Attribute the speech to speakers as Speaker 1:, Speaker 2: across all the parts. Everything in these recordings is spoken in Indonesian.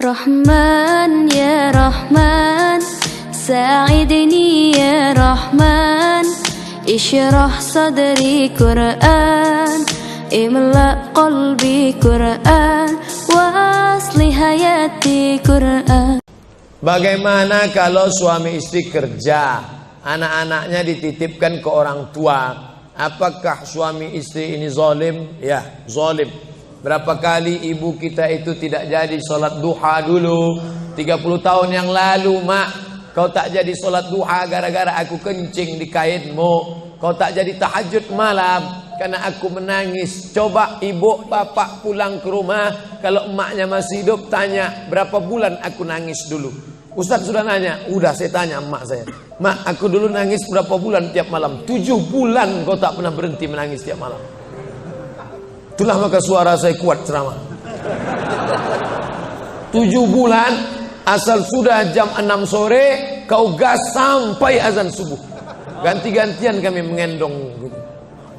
Speaker 1: Rahman ya Rahman, sa'idni ya Rahman, ishrah sadri Quran, imla qalbi Quran, wa asli hayati Quran.
Speaker 2: Bagaimana kalau suami istri kerja, anak-anaknya dititipkan ke orang tua? Apakah suami istri ini zalim? Ya, zalim. Berapa kali ibu kita itu tidak jadi sholat duha dulu 30 tahun yang lalu. Mak, kau tak jadi sholat duha gara-gara aku kencing di kainmu. Kau tak jadi tahajud malam karena aku menangis. Coba ibu bapak pulang ke rumah, kalau emaknya masih hidup, tanya berapa bulan aku nangis dulu. Ustaz sudah nanya, udah saya tanya emak saya. Mak, aku dulu nangis berapa bulan tiap malam? 7 bulan kau tak pernah berhenti menangis tiap malam. Itulah maka suara saya kuat ceramah. 7 bulan, asal sudah jam 6 sore kau gas sampai azan subuh. Ganti-gantian kami mengendong.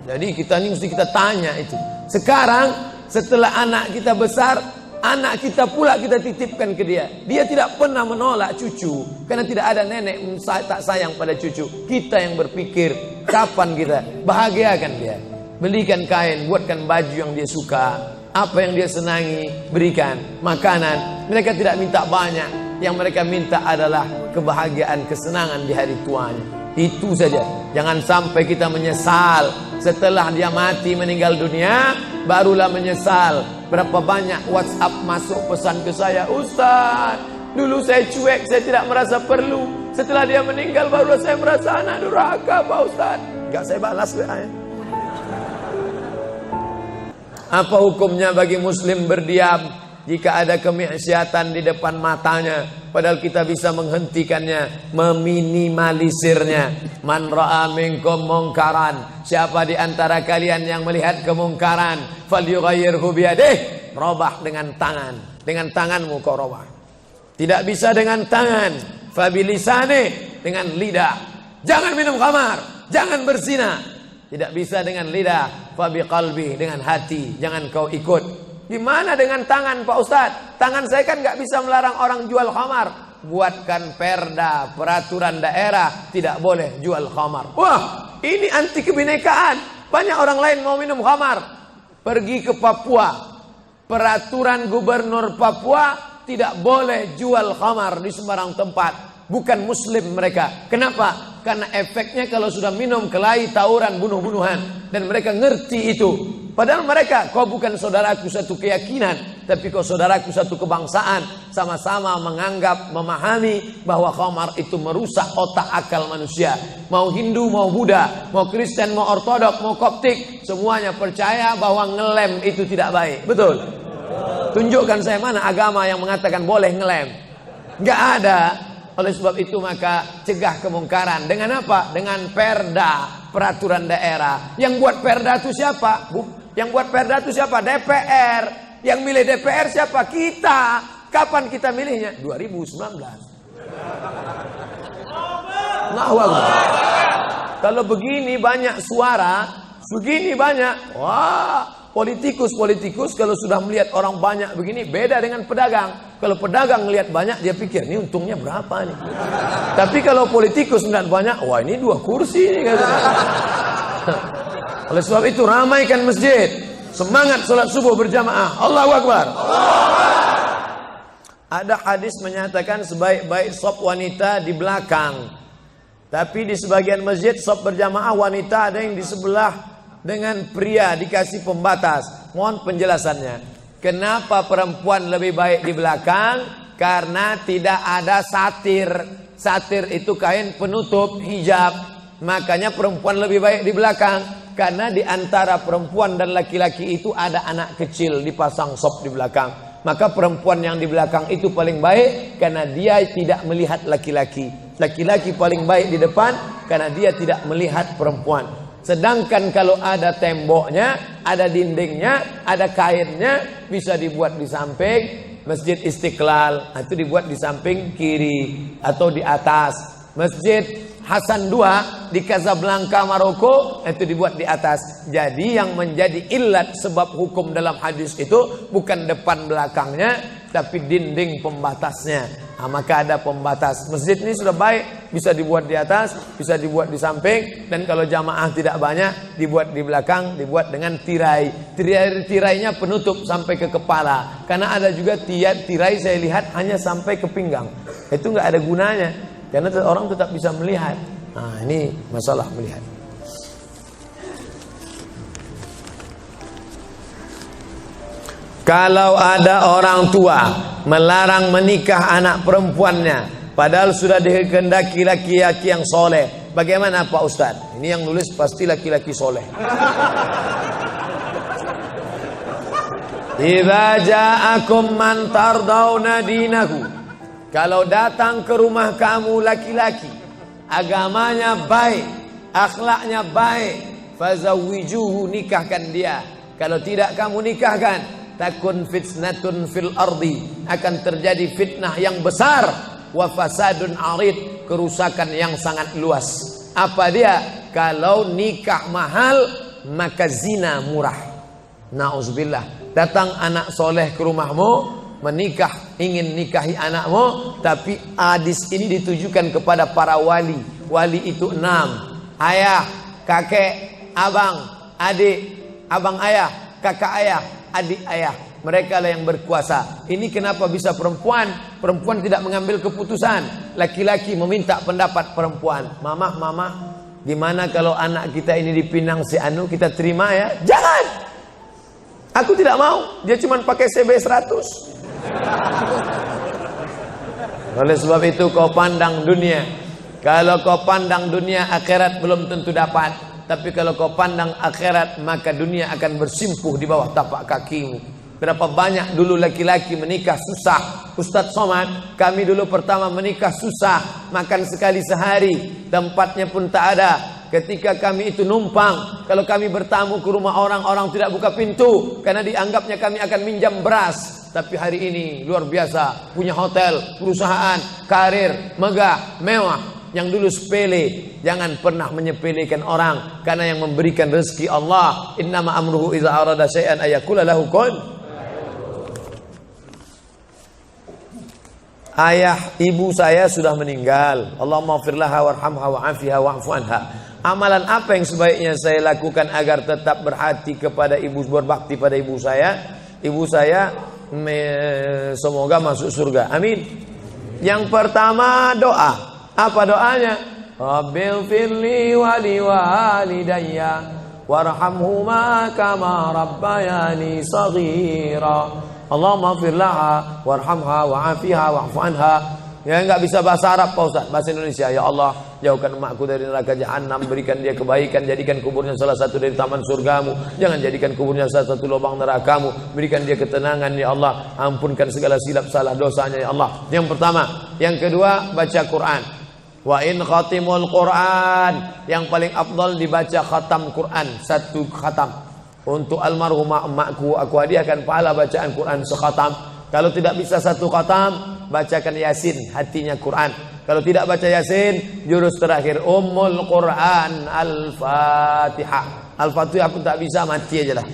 Speaker 2: Jadi kita ini mesti kita tanya itu. Sekarang setelah anak kita besar, anak kita pula kita titipkan ke dia. Dia tidak pernah menolak cucu karena tidak ada nenek tak sayang pada cucu. Kita yang berpikir kapan kita bahagiakan dia. Belikan kain, buatkan baju yang dia suka, apa yang dia senangi, berikan makanan. Mereka tidak minta banyak, yang mereka minta adalah kebahagiaan, kesenangan di hari tuanya. Itu saja. Jangan sampai kita menyesal setelah dia mati meninggal dunia, barulah menyesal. Berapa banyak WhatsApp masuk pesan ke saya, Ustaz, dulu saya cuek, saya tidak merasa perlu. Setelah dia meninggal barulah saya merasa anak durhaka, Pak Ustaz. Enggak saya balas WA-nya. Apa hukumnya bagi muslim berdiam jika ada kemaksiatan di depan matanya, padahal kita bisa menghentikannya, meminimalisirnya? Man ra'a minkum mungkaran, siapa di antara kalian yang melihat kemungkaran, falyughayyirhu biyadihi, robah dengan tangan. Dengan tanganmu kau robah. Tidak bisa dengan tangan, fabilisani, dengan lidah. Jangan minum khamar, jangan berzina. Tidak bisa dengan lidah, fabi qalbi, dengan hati. Jangan kau ikut. Gimana dengan tangan, Pak Ustadz? Tangan saya kan nggak bisa melarang orang jual khamar. Buatkan perda, peraturan daerah, tidak boleh jual khamar. Wah, ini anti kebinekaan. Banyak orang lain mau minum khamar. Pergi ke Papua, peraturan gubernur Papua, tidak boleh jual khamar di sembarang tempat. Bukan muslim mereka. Kenapa? Karena efeknya kalau sudah minum kelahi, tawuran, bunuh-bunuhan. Dan mereka ngerti itu. Padahal mereka, kau bukan saudaraku satu keyakinan, tapi kau saudaraku satu kebangsaan. Sama-sama menganggap, memahami bahwa khamar itu merusak otak akal manusia. Mau Hindu, mau Buddha, mau Kristen, mau Ortodok, mau Koptik, semuanya percaya bahwa ngelem itu tidak baik. Betul? Tunjukkan saya mana agama yang mengatakan boleh ngelem. Nggak ada. Oleh sebab itu maka cegah kemungkaran. Dengan apa? Dengan perda, peraturan daerah. Yang buat perda itu siapa? Yang buat perda itu siapa? DPR. Yang milih DPR siapa? Kita. Kapan kita milihnya? 2019. Allahu Akbar. Kalau begini banyak suara, begini banyak. Wah, politikus kalau sudah melihat orang banyak begini, beda dengan pedagang. Kalau pedagang melihat banyak, dia pikir ini untungnya berapa nih. Tapi kalau politikus melihat banyak, wah ini 2 kursi nih katanya. Oleh sebab itu ramaikan masjid, semangat sholat subuh berjamaah. Allahu Akbar. Ada hadis menyatakan sebaik-baik shop wanita di belakang. Tapi di sebagian masjid shop berjamaah wanita ada yang di sebelah dengan pria, dikasih pembatas. Mohon penjelasannya. Kenapa perempuan lebih baik di belakang? Karena tidak ada satir. Satir itu kain penutup hijab. Makanya perempuan lebih baik di belakang. Karena di antara perempuan dan laki-laki itu ada anak kecil dipasang sop di belakang. Maka perempuan yang di belakang itu paling baik karena dia tidak melihat laki-laki. Laki-laki paling baik di depan karena dia tidak melihat perempuan. Sedangkan kalau ada temboknya, ada dindingnya, ada kainnya, bisa dibuat di samping Masjid Istiqlal. Itu dibuat di samping kiri atau di atas. Masjid Hasan II di Casablanca, Maroko, itu dibuat di atas. Jadi yang menjadi illat sebab hukum dalam hadis itu bukan depan belakangnya, tapi dinding pembatasnya. Nah, maka ada pembatas. Masjid ini sudah baik, bisa dibuat di atas, bisa dibuat di samping, dan kalau jamaah tidak banyak, dibuat di belakang, dibuat dengan tirai. Tirainya penutup sampai ke kepala. Karena ada juga tirai saya lihat hanya sampai ke pinggang. Itu nggak ada gunanya, karena orang tetap bisa melihat. Nah, ini masalah melihat. Kalau ada orang tua melarang menikah anak perempuannya, padahal sudah dikehendaki laki-laki yang soleh, bagaimana Pak Ustaz? Ini yang nulis pasti laki-laki soleh. Idza ja'akum man tardawna dinahu, kalau datang ke rumah kamu laki-laki, agamanya baik, akhlaknya baik, fazawwijuhu, nikahkan dia. Kalau tidak kamu nikahkan, takun fitnatun fil ardi, akan terjadi fitnah yang besar, wa fasadun arid, kerusakan yang sangat luas. Apa dia? Kalau nikah mahal, maka zina murah. Nauzubillah. Datang anak soleh ke rumahmu, menikah, ingin nikahi anakmu, tapi hadis ini ditujukan kepada para wali. Wali itu 6: ayah, kakek, abang, adik, abang ayah, kakak ayah, adik ayah. Mereka lah yang berkuasa. Ini kenapa bisa perempuan? Perempuan tidak mengambil keputusan. Laki-laki meminta pendapat perempuan. Mama, gimana kalau anak kita ini dipinang si Anu, kita terima ya? Jangan! Aku tidak mau. Dia cuma pakai CB 100. Oleh sebab itu kau pandang dunia. Kalau kau pandang dunia, akhirat belum tentu dapat. Tapi kalau kau pandang akhirat, maka dunia akan bersimpuh di bawah tapak kakimu. Berapa banyak dulu laki-laki menikah susah. Ustadz Somad, kami dulu pertama menikah susah, makan sekali sehari, tempatnya pun tak ada. Ketika kami itu numpang, kalau kami bertamu ke rumah orang, orang tidak buka pintu karena dianggapnya kami akan minjam beras. Tapi hari ini luar biasa, punya hotel, perusahaan, karir, megah, mewah. Yang dulu sepele, jangan pernah menyepelekan orang, karena yang memberikan rezeki Allah. Innama amruhu idza arada syai'an ayaqula lahu kun. Ayah ibu saya sudah meninggal. Allahumma ighfir laha warhamha wa'afiha wa'fu anha. Amalan apa yang sebaiknya saya lakukan agar tetap berhati kepada ibu, berbakti pada ibu saya? Ibu saya semoga masuk surga. Amin. Yang pertama doa. Apa doanya? Rabbil firli wali walidayya warhamhuma kama rabbayani saghira. Allahumma ighfir laha warhamha wa'afiha wa'fu anha. Ya, enggak bisa bahasa Arab Pak Ustaz, bahasa Indonesia. Ya Allah, jauhkan emakku dari neraka jahanam, berikan dia kebaikan, jadikan kuburnya salah satu dari taman surgamu, jangan jadikan kuburnya salah satu lubang nerakamu, berikan dia ketenangan ya Allah, ampunkan segala silap salah dosanya ya Allah. Yang pertama. Yang kedua, baca Quran. Wa in khatimul Quran, yang paling afdal dibaca khatam Quran, 1 khatam. Untuk almarhumah emakku, aku hadiahkan pahala bacaan Quran sekhatam. Kalau tidak bisa 1 khatam, bacakan Yasin, hatinya Quran. Kalau tidak baca Yasin, jurus terakhir Ummul Quran, Al-Fatihah. Al-Fatihah pun tak bisa, mati aja lah.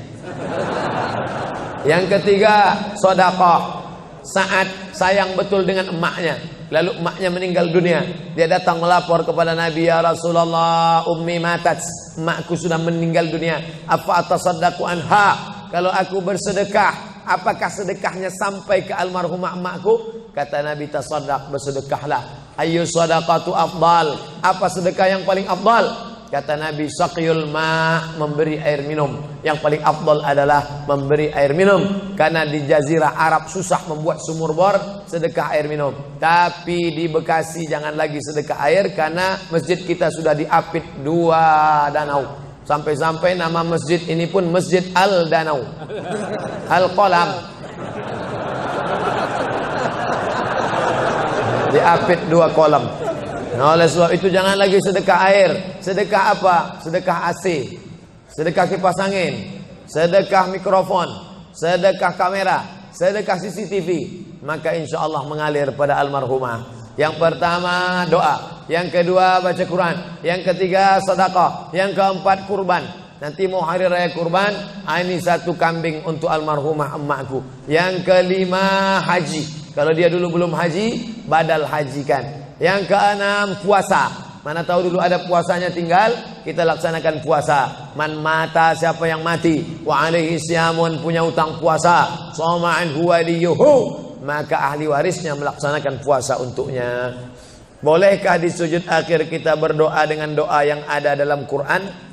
Speaker 2: Yang ketiga, sedekah. Saat sayang betul dengan emaknya, lalu emaknya meninggal dunia, dia datang melapor kepada Nabi, ya Rasulullah, ummi matat, emakku sudah meninggal dunia, apa atasaddaqu anha, kalau aku bersedekah, apakah sedekahnya sampai ke almarhumah emakku? Kata Nabi, tasaddaq, bersedekahlah. Ayyu sadaqatu afdal, apa sedekah yang paling afdal? Kata Nabi, saqyul ma', memberi air minum. Yang paling afdal adalah memberi air minum. Karena di jazirah Arab susah membuat sumur bor, sedekah air minum. Tapi di Bekasi jangan lagi sedekah air, karena masjid kita sudah diapit 2 danau. Sampai-sampai nama masjid ini pun Masjid Al-Danau, Al-Qalam. Diapit 2 kolam. Nah, oleh sebab itu jangan lagi sedekah air. Sedekah apa? Sedekah AC, sedekah kipas angin, sedekah mikrofon, sedekah kamera, sedekah CCTV. Maka insya Allah mengalir pada almarhumah. Yang pertama doa. yang kedua baca Quran, yang ketiga sedekah, yang keempat kurban. Nanti mau hari raya kurban, ini 1 kambing untuk almarhumah emakku. Yang kelima haji. Kalau dia dulu belum haji, badal hajikan. Yang keenam puasa. Mana tahu dulu ada puasanya tinggal, kita laksanakan puasa. Man mata, siapa yang mati, wa alaihi siyamun, punya utang puasa, soma'an huwa liyuhu, maka ahli warisnya melaksanakan puasa untuknya. Bolehkah di sujud akhir kita berdoa dengan doa yang ada dalam Quran?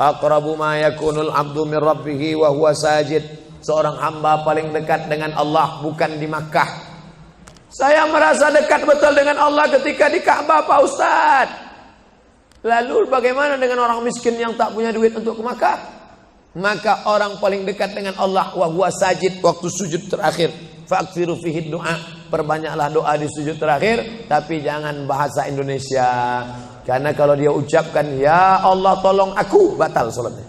Speaker 2: Aqrabu ma yakunul abdu min rabbihi wa huwa sajid. Seorang hamba paling dekat dengan Allah bukan di Makkah. Saya merasa dekat betul dengan Allah ketika di Ka'bah, Pak Ustaz. Lalu bagaimana dengan orang miskin yang tak punya duit untuk ke Makkah? Maka orang paling dekat dengan Allah wa huwa sajid, waktu sujud terakhir. Fa'aksiru fihi doa, perbanyaklah doa di sujud terakhir, tapi jangan bahasa Indonesia. Karena kalau dia ucapkan ya Allah tolong aku, batal salatnya.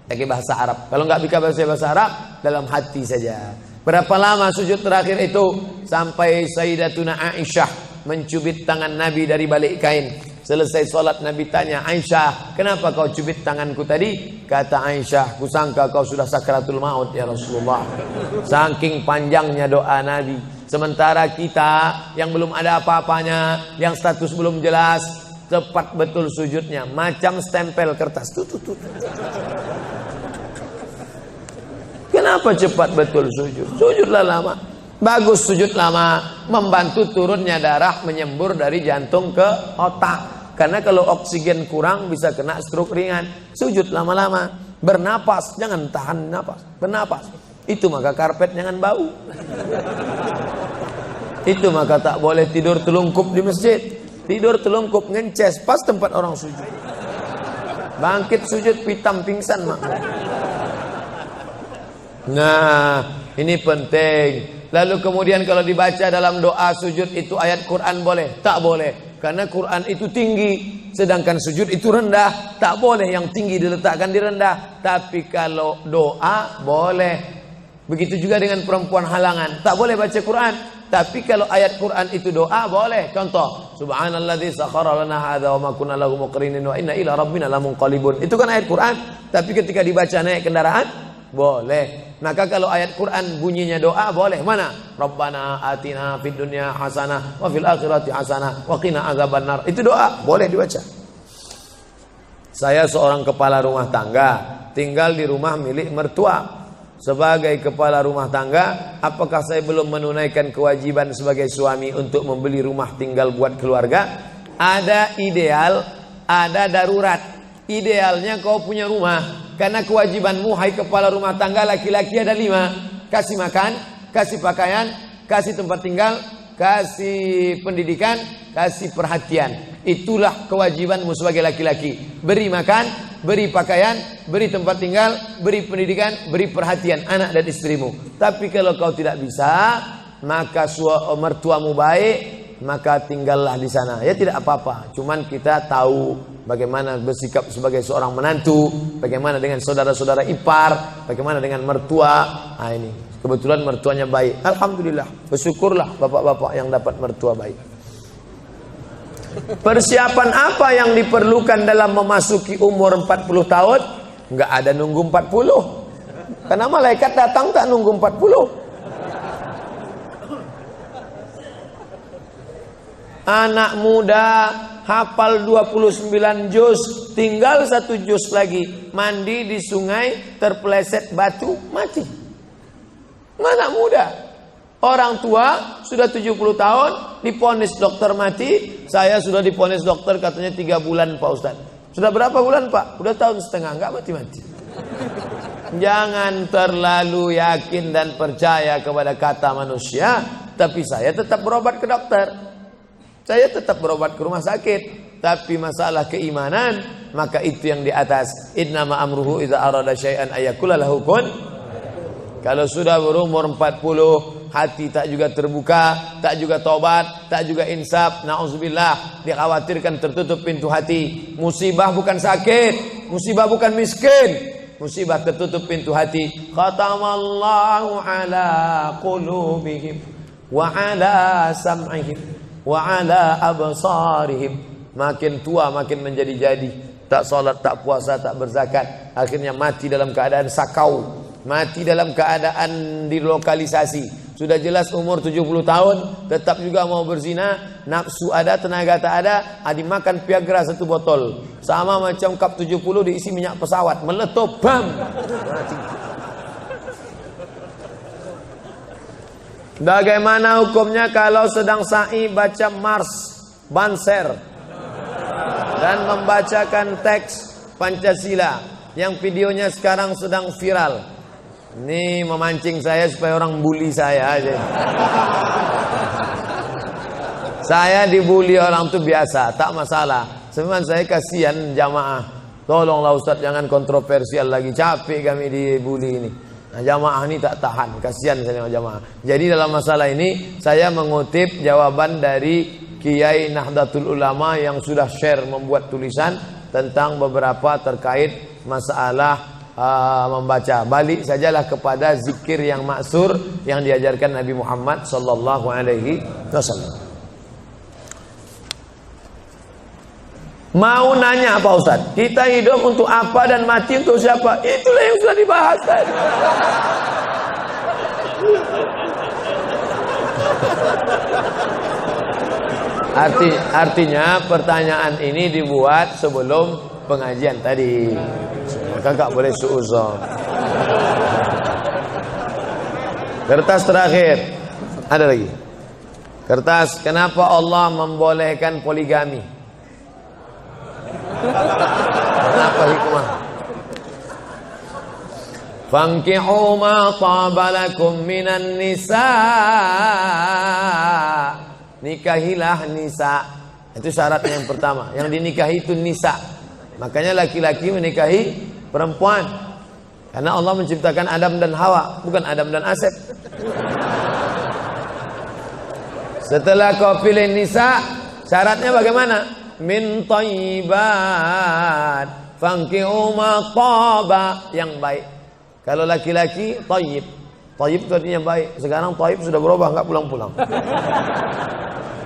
Speaker 2: Pakai bahasa Arab. Kalau nggak bisa bahasa Arab, dalam hati saja. Berapa lama sujud terakhir itu? Sampai Sayyidatuna Aisyah mencubit tangan Nabi dari balik kain. Selesai sholat Nabi tanya, Aisyah, kenapa kau cubit tanganku tadi? Kata Aisyah, kusangka kau sudah sakratul maut ya Rasulullah. Saking panjangnya doa Nabi. Sementara kita yang belum ada apa-apanya, yang status belum jelas, cepat betul sujudnya, macam stempel kertas. Kenapa cepat betul sujud? Sujudlah lama. Bagus sujud lama, membantu turunnya darah menyembur dari jantung ke otak. Karena kalau oksigen kurang bisa kena stroke ringan. Sujud lama-lama, bernapas, jangan tahan napas, bernapas. Itu maka karpet jangan bau. Itu maka tak boleh tidur telungkup di masjid. Tidur telungkup ngences pas tempat orang sujud. Bangkit sujud pitam pingsan mak. Nah, ini penting. Lalu kemudian kalau dibaca dalam doa sujud itu ayat Quran boleh? Tak boleh. Karena Quran itu tinggi, sedangkan sujud itu rendah. Tak boleh yang tinggi diletakkan di rendah. Tapi kalau doa boleh. Begitu juga dengan perempuan halangan. Tak boleh baca Quran. Tapi kalau ayat Quran itu doa boleh. Contoh, Subhanalladzi sakhkhara lana hadza wa ma kunna lahu muqrinin wa inna ila rabbina lamunqalibun. Itu kan ayat Quran. Tapi ketika dibaca naik kendaraan boleh. Maka kalau ayat Quran bunyinya doa boleh. Mana? Rabbana atina fid dunya hasanah wa fil akhirati hasanah wa qina adzabannar. Itu doa, boleh dibaca. Saya seorang kepala rumah tangga, tinggal di rumah milik mertua. Sebagai kepala rumah tangga, apakah saya belum menunaikan kewajiban sebagai suami untuk membeli rumah tinggal buat keluarga? Ada ideal, ada darurat. Idealnya kau punya rumah, karena kewajibanmu hai kepala rumah tangga laki-laki ada 5. Kasih makan, kasih pakaian, kasih tempat tinggal, kasih pendidikan, kasih perhatian. Itulah kewajibanmu sebagai laki-laki. Beri makan, beri pakaian, beri tempat tinggal, beri pendidikan, beri perhatian anak dan istrimu. Tapi kalau kau tidak bisa, maka mertuamu baik, maka tinggallah di sana. Ya tidak apa-apa. Cuman kita tahu bagaimana bersikap sebagai seorang menantu, bagaimana dengan saudara-saudara ipar, bagaimana dengan mertua. Nah ini, kebetulan mertuanya baik. Alhamdulillah, bersyukurlah bapak-bapak yang dapat mertua baik. Persiapan apa yang diperlukan dalam memasuki umur 40 tahun? Enggak ada nunggu 40. Karena malaikat datang tak nunggu 40. Anak muda hafal 29 juz, tinggal 1 juz lagi. Mandi di sungai, terpeleset batu, mati. Anak muda. Orang tua sudah 70 tahun diponis dokter mati. Saya sudah diponis dokter katanya 3 bulan Pak Ustaz. Sudah berapa bulan Pak? Udah tahun setengah, enggak mati-mati. Jangan terlalu yakin dan percaya kepada kata manusia. Tapi saya tetap berobat ke dokter, saya tetap berobat ke rumah sakit. Tapi masalah keimanan, maka itu yang di atas. Innama amruhu idza arada syai'an ayakula lahu kun. Kalau sudah berumur 40, hati tak juga terbuka, tak juga tobat, tak juga insaf, na'udzubillah, dikhawatirkan tertutup pintu hati. Musibah bukan sakit, musibah bukan miskin, musibah tertutup pintu hati. Khatamallahu ala qulubihim wa ala sam'ihim wa ala absarihim. Makin tua makin menjadi-jadi, tak salat, tak puasa, tak berzakat, akhirnya mati dalam keadaan sakau, mati dalam keadaan dilokalisasi. Sudah jelas umur 70 tahun tetap juga mau berzina, nafsu ada, tenaga tak ada, dimakan Viagra 1 botol. Sama macam cup 70 diisi minyak pesawat, meletup, bam. Mati. Bagaimana hukumnya kalau sedang sa'i baca Mars Banser dan membacakan teks Pancasila yang videonya sekarang sedang viral? Ini memancing saya supaya orang bully saya aja. Saya dibully orang tuh biasa, tak masalah. Sebenarnya saya kasihan jamaah. Tolonglah Ustaz jangan kontroversial lagi, capek kami dibully ini. Nah, jamaah ini tak tahan, kasihan saya dengan jamaah. Jadi dalam masalah ini saya mengutip jawaban dari Kiai Nahdlatul Ulama yang sudah share membuat tulisan tentang beberapa terkait masalah membaca. Balik sajalah kepada zikir yang maksur yang diajarkan Nabi Muhammad sallallahu alaihi wasallam. Mau nanya apa Ustaz? Kita hidup untuk apa dan mati untuk siapa? Itulah yang sudah dibahas tadi. Artinya pertanyaan ini dibuat sebelum pengajian tadi. Kakak boleh suuzon. Kertas terakhir. Ada lagi. Kertas, kenapa Allah membolehkan poligami? Kenapa hikmah? Fankihu ma tabalakum minan nisa. Nikahilah nisa. Itu syaratnya yang pertama. Yang dinikahi itu nisa. Makanya laki-laki menikahi perempuan, karena Allah menciptakan Adam dan Hawa, bukan Adam dan Asep. Setelah kau pilih nisa, syaratnya bagaimana? Min thayyibat fankihu ma taba, yang baik. Kalau laki-laki thayyib, thayyib itu artinya baik. Sekarang thayyib sudah berubah, enggak pulang-pulang.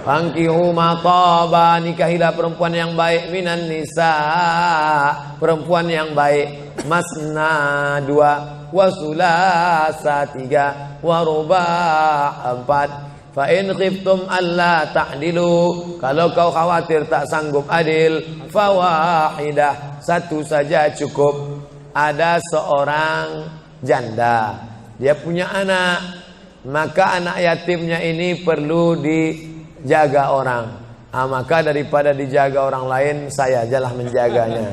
Speaker 2: Fankihu ma taba, nikahilah perempuan yang baik, minan nisa, perempuan yang baik. Masna 2, wa sulasa 3, wa ruba' 4. Fa in khiftum alla ta'dilu, kalau kau khawatir tak sanggup adil, fawahidah, 1 saja cukup. Ada seorang janda, dia punya anak, maka anak yatimnya ini perlu dijaga orang. Maka daripada dijaga orang lain, saya ajalah menjaganya.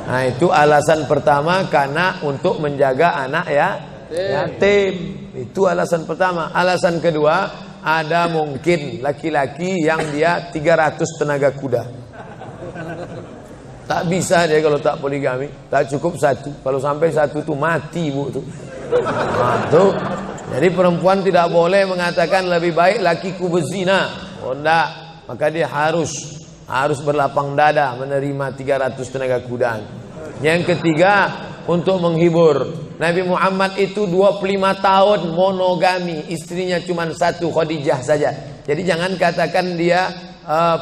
Speaker 2: Nah, itu alasan pertama, karena untuk menjaga anak yatim. Itu alasan pertama. Alasan kedua, ada mungkin laki-laki yang dia 300 tenaga kuda. Tak bisa dia kalau tak poligami, tak cukup 1. Kalau sampai 1 tuh mati bu tuh. Nah, tuh. Jadi perempuan tidak boleh mengatakan lebih baik lakiku berzina. Oh enggak, maka dia harus berlapang dada menerima 300 tenaga kuda. Yang ketiga, untuk menghibur. Nabi Muhammad itu 25 tahun monogami, istrinya cuma 1, Khadijah saja. Jadi jangan katakan dia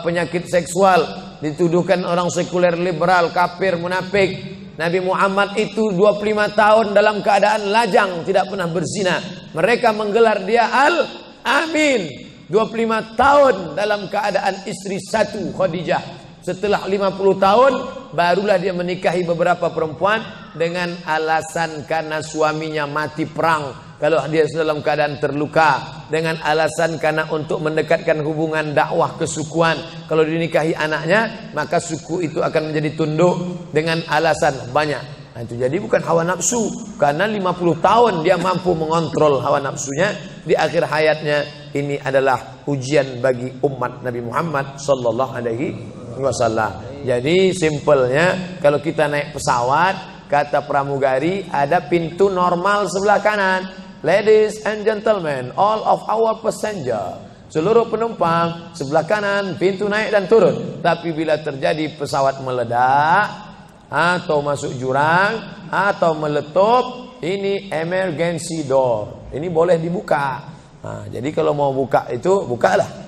Speaker 2: penyakit seksual, dituduhkan orang sekuler, liberal, kafir, munafik. Nabi Muhammad itu 25 tahun dalam keadaan lajang, tidak pernah berzina. Mereka menggelar dia Al-Amin. 25 tahun dalam keadaan istri 1, Khadijah. Setelah 50 tahun barulah dia menikahi beberapa perempuan dengan alasan karena suaminya mati perang, kalau dia dalam keadaan terluka, dengan alasan karena untuk mendekatkan hubungan dakwah kesukuan. Kalau dinikahi anaknya, maka suku itu akan menjadi tunduk, dengan alasan banyak. Nah, itu jadi bukan hawa nafsu, karena 50 tahun dia mampu mengontrol hawa nafsunya. Di akhir hayatnya, ini adalah ujian bagi umat Nabi Muhammad sallallahu alaihi wasallam. Jadi simpelnya, kalau kita naik pesawat, kata pramugari, ada pintu normal sebelah kanan. Ladies and gentlemen, all of our passenger, seluruh penumpang, sebelah kanan pintu naik dan turun. Tapi bila terjadi pesawat meledak, atau masuk jurang, atau meletup, ini emergency door, ini boleh dibuka. Nah, jadi kalau mau buka itu, bukalah.